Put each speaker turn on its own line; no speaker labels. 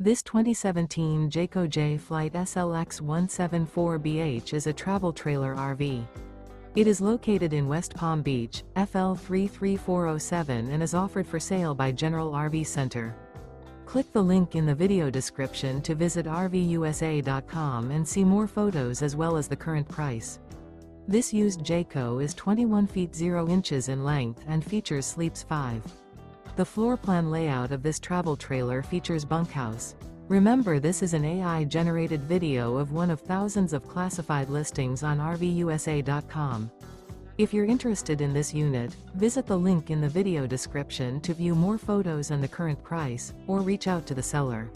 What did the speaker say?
This 2017 Jayco Jay Flight SLX 174BH is a travel trailer RV. It is located in West Palm Beach, FL 33407 and is offered for sale by General RV Center. Click the link in the video description to visit RVUSA.com and see more photos as well as the current price. This used Jayco is 21 feet 0 inches in length and features sleeps 5. The floor plan layout of this travel trailer features bunkhouse. Remember, this is an AI-generated video of one of thousands of classified listings on RVUSA.com. If you're interested in this unit, visit the link in the video description to view more photos and the current price, or reach out to the seller.